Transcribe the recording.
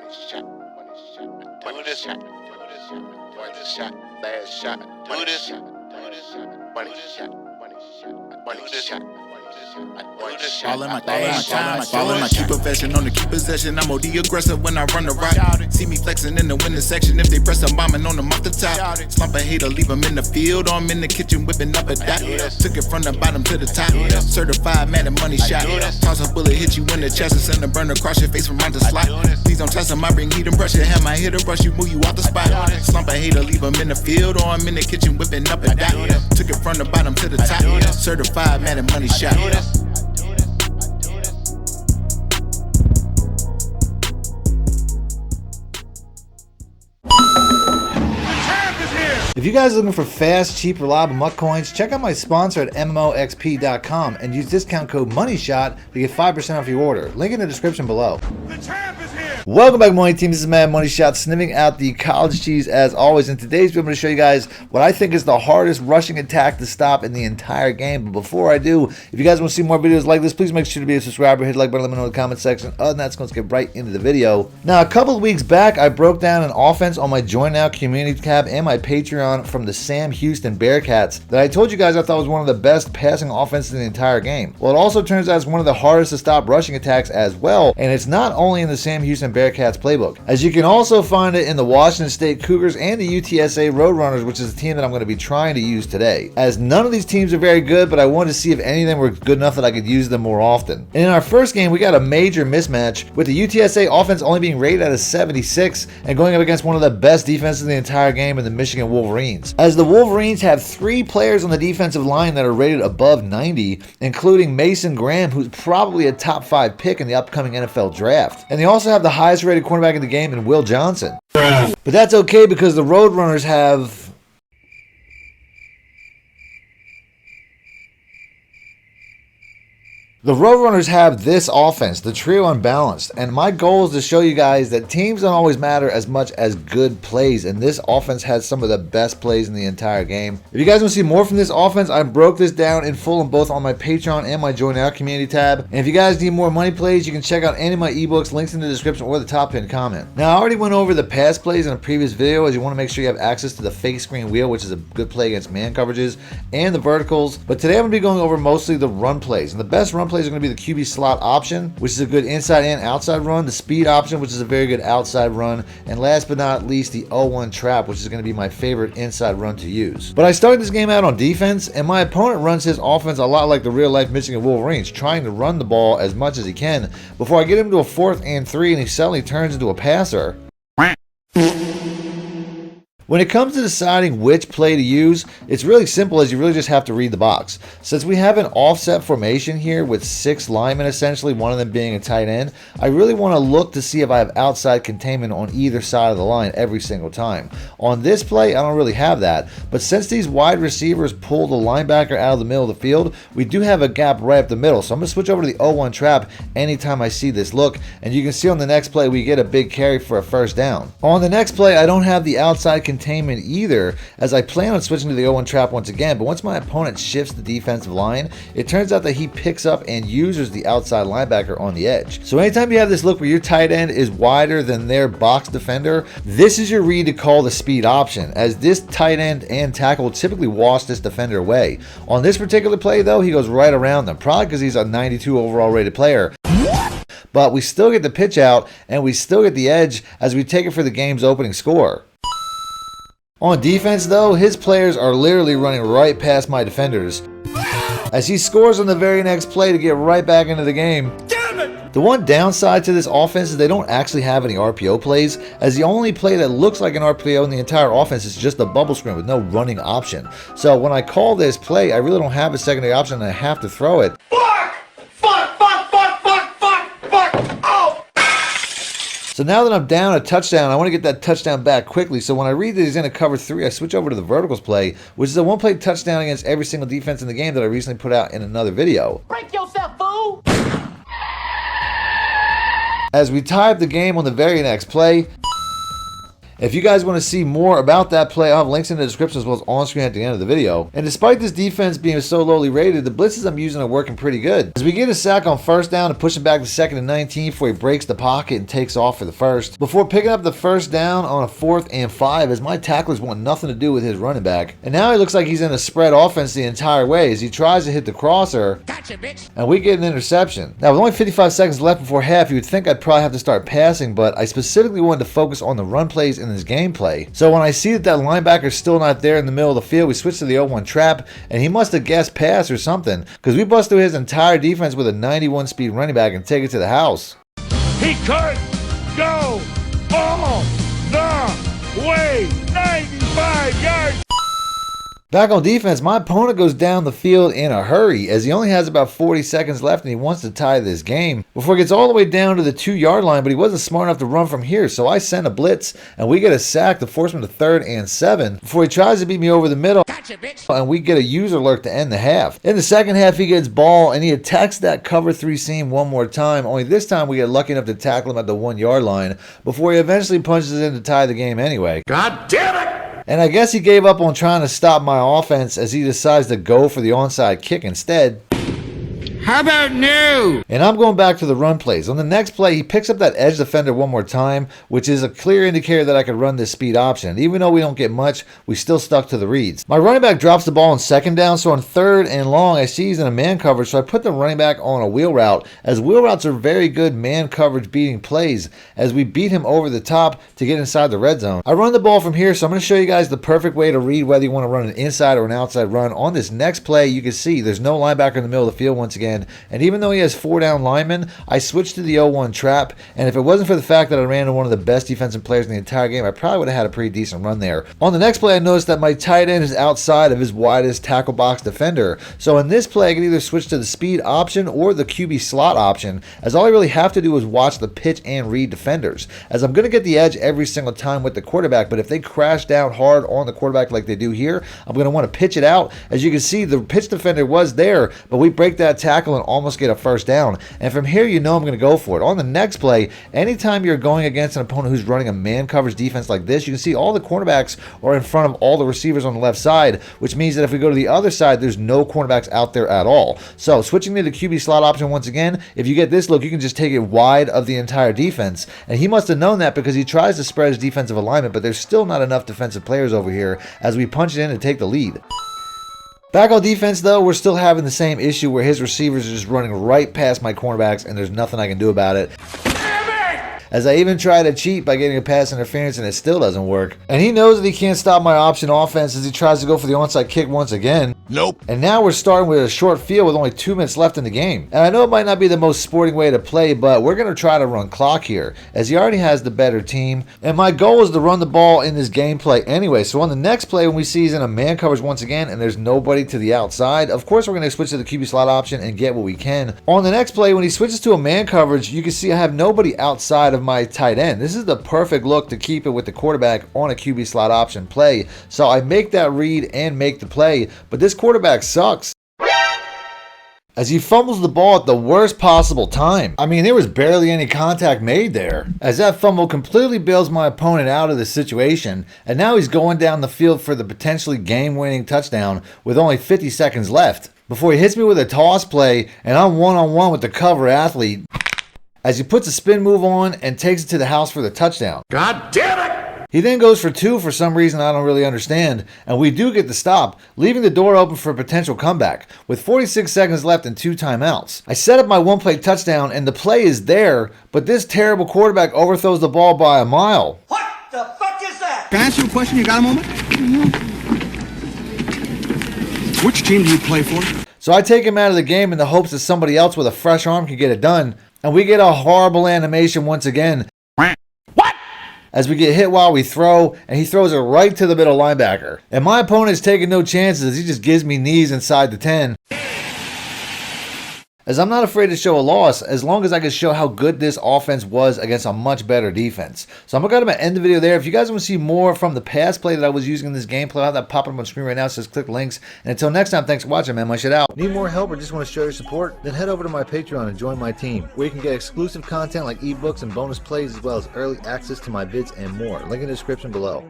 All in my keep possession on the key possession. I'm OD aggressive when I run the rock. See me flexing in the winner section. If they press a bombing on them off the top. Slump a hater, leave them in the field. Or I'm in the kitchen whipping up a dot. Took it from the bottom to the top. Certified Madden money shot. Toss a bullet, hit you in the chest and send a burner across your face from out the slot. Please don't test them, I bring heat and brush it. Have my hitter brush you, move you out the spot. Slump a hater, leave them in the field. Or I'm in the kitchen whipping up a dot. Took it from the bottom to the top. Certified Madden money shot. If you guys are looking for fast, cheap, reliable MUT coins, check out my sponsor at MMOXP.com and use discount code MONEYSHOT to get 5% off your order. Link in the description below. The champ is here! Welcome back, Money Team. This is Mad Money Shot, sniffing out the college cheese as always. In today's video, I'm going to show you guys what I think is the hardest rushing attack to stop in the entire game. But before I do, if you guys want to see more videos like this, please make sure to be a subscriber, hit the like button, let me know in the comment section. Other than that, let's get right into the video. Now, a couple of weeks back, I broke down an offense on my Join Now community tab and my Patreon from the Sam Houston Bearcats that I told you guys I thought was one of the best passing offenses in the entire game. Well, it also turns out it's one of the hardest to stop rushing attacks as well, and it's not only in the Sam Houston Bearcats playbook, as you can also find it in the Washington State Cougars and the UTSA Roadrunners, which is a team that I'm going to be trying to use today. As none of these teams are very good, but I wanted to see if any of them were good enough that I could use them more often. And in our first game, we got a major mismatch with the UTSA offense only being rated at a 76 and going up against one of the best defenses in the entire game in the Michigan Wolverines. As the Wolverines have 3 players on the defensive line that are rated above 90, including Mason Graham, who's probably a top 5 pick in the upcoming NFL draft. And they also have the highest rated cornerback in the game in Will Johnson. But that's okay because the Roadrunners have... The Roadrunners have this offense, the trio unbalanced, and my goal is to show you guys that teams don't always matter as much as good plays, and this offense has some of the best plays in the entire game. If you guys want to see more from this offense, I broke this down in full in both on my Patreon and my Join Now community tab, and if you guys need more money plays, you can check out any of my ebooks, links in the description or the top pinned comment. Now, I already went over the pass plays in a previous video, as you want to make sure you have access to the fake screen wheel, which is a good play against man coverages, and the verticals, but today I'm going to be going over mostly the run plays, and the best run plays are going to be the QB slot option, which is a good inside and outside run, the speed option, which is a very good outside run, and last but not least, the 0-1 trap, which is going to be my favorite inside run to use. But I started this game out on defense, and my opponent runs his offense a lot like the real-life Michigan Wolverines, trying to run the ball as much as he can before I get him to a 4th and 3, and he suddenly turns into a passer. When it comes to deciding which play to use, it's really simple, as you really just have to read the box. Since we have an offset formation here with 6 linemen essentially, one of them being a tight end, I really want to look to see if I have outside containment on either side of the line every single time. On this play, I don't really have that, but since these wide receivers pull the linebacker out of the middle of the field, we do have a gap right up the middle. So I'm going to switch over to the 0-1 trap anytime I see this look, and you can see on the next play we get a big carry for a first down. On the next play, I don't have the outside containment either, as I plan on switching to the 0-1 trap once again, but once my opponent shifts the defensive line, it turns out that he picks up and uses the outside linebacker on the edge. So anytime you have this look where your tight end is wider than their box defender, this is your read to call the speed option, as this tight end and tackle will typically wash this defender away. On this particular play though, he goes right around them, probably because he's a 92 overall rated player. But we still get the pitch out and we still get the edge as we take it for the game's opening score. On defense though, his players are literally running right past my defenders, as he scores on the very next play to get right back into the game. Damn it! The one downside to this offense is they don't actually have any RPO plays, as the only play that looks like an RPO in the entire offense is just a bubble screen with no running option. So when I call this play, I really don't have a secondary option and I have to throw it. So now that I'm down a touchdown, I want to get that touchdown back quickly. So when I read that he's in a cover 3, I switch over to the verticals play, which is a one-play touchdown against every single defense in the game that I recently put out in another video. Break yourself, fool! As we tie up the game on the very next play, If you guys want to see more about that play, I'll have links in the description as well as on screen at the end of the video. And despite this defense being so lowly rated, the blitzes I'm using are working pretty good. As we get a sack on first down and push him back to 2nd and 19 before he breaks the pocket and takes off for the first. Before picking up the first down on a 4th and 5 as my tacklers want nothing to do with his running back. And now he looks like he's in a spread offense the entire way as he tries to hit the crosser. Gotcha, bitch. And we get an interception. Now with only 55 seconds left before half, you would think I'd probably have to start passing, but I specifically wanted to focus on the run plays in this gameplay. So when I see that linebacker's still not there in the middle of the field, we switch to the 0-1 trap, and he must have guessed pass or something, because we bust through his entire defense with a 91 speed running back and take it to the house. He could go all the way, 95 yards. Back on defense, my opponent goes down the field in a hurry as he only has about 40 seconds left and he wants to tie this game before he gets all the way down to the 2-yard line, but he wasn't smart enough to run from here, so I send a blitz and we get a sack to force him to 3rd and 7 before he tries to beat me over the middle. Gotcha, bitch. And we get a user alert to end the half. In the second half, he gets ball and he attacks that cover 3 seam one more time, only this time we get lucky enough to tackle him at the 1-yard line before he eventually punches in to tie the game anyway. God damn it! And I guess he gave up on trying to stop my offense as he decides to go for the onside kick instead. How about new? And I'm going back to the run plays. On the next play, he picks up that edge defender one more time, which is a clear indicator that I could run this speed option. Even though we don't get much, we still stuck to the reads. My running back drops the ball on 2nd down, so on 3rd and long, I see he's in a man coverage, so I put the running back on a wheel route, as wheel routes are very good man coverage beating plays, as we beat him over the top to get inside the red zone. I run the ball from here, so I'm going to show you guys the perfect way to read whether you want to run an inside or an outside run. On this next play, you can see there's no linebacker in the middle of the field once again. And even though he has 4 down linemen, I switched to the 0-1 trap, and if it wasn't for the fact that I ran into one of the best defensive players in the entire game, I probably would have had a pretty decent run there. On the next play, I noticed that my tight end is outside of his widest tackle box defender. So in this play, I can either switch to the speed option or the QB slot option, as all I really have to do is watch the pitch and read defenders, as I'm going to get the edge every single time with the quarterback, but if they crash down hard on the quarterback like they do here, I'm going to want to pitch it out. As you can see, the pitch defender was there, but we break that tackle and almost get a 1st down. And from here, you know I'm going to go for it. On the next play, anytime you're going against an opponent who's running a man coverage defense like this, you can see all the cornerbacks are in front of all the receivers on the left side, which means that if we go to the other side, there's no cornerbacks out there at all. So switching to the QB slot option once again, if you get this look, you can just take it wide of the entire defense. And he must have known that because he tries to spread his defensive alignment, but there's still not enough defensive players over here as we punch it in to take the lead. Back on defense, though, we're still having the same issue where his receivers are just running right past my cornerbacks, and there's nothing I can do about it. As I even try to cheat by getting a pass interference, and it still doesn't work. And he knows that he can't stop my option offense as he tries to go for the onside kick once again. Nope. And now we're starting with a short field with only 2 minutes left in the game. And I know it might not be the most sporting way to play, but we're going to try to run clock here, as he already has the better team. And my goal is to run the ball in this gameplay anyway. So on the next play, when we see he's in a man coverage once again, and there's nobody to the outside, of course we're going to switch to the QB slot option and get what we can. On the next play, when he switches to a man coverage, you can see I have nobody outside of my tight end. This is the perfect look to keep it with the quarterback on a QB slot option play. So I make that read and make the play, but this quarterback sucks, as he fumbles the ball at the worst possible time. I mean, there was barely any contact made there, as that fumble completely bails my opponent out of the situation, and now he's going down the field for the potentially game-winning touchdown with only 50 seconds left before he hits me with a toss play, and I'm one-on-one with the cover athlete, as he puts a spin move on and takes it to the house for the touchdown. God damn it! He then goes for 2 for some reason I don't really understand, and we do get the stop, leaving the door open for a potential comeback, with 46 seconds left and 2 timeouts. I set up my one-play touchdown, and the play is there, but this terrible quarterback overthrows the ball by a mile. What the fuck is that? Can I ask you a question? You got a moment? Which team do you play for? So I take him out of the game in the hopes that somebody else with a fresh arm can get it done, and we get a horrible animation once again. What? As we get hit while we throw, and he throws it right to the middle linebacker. And my opponent is taking no chances as he just gives me knees inside the 10. as I'm not afraid to show a loss as long as I can show how good this offense was against a much better defense. So I'm going to go to end the video there. If you guys want to see more from the pass play that I was using in this gameplay, I'll have that popping up on the screen right now. It says click links. And until next time, thanks for watching, man. My shit out. Need more help or just want to show your support? Then head over to my Patreon and join my team, where you can get exclusive content like ebooks and bonus plays, as well as early access to my vids and more. Link in the description below.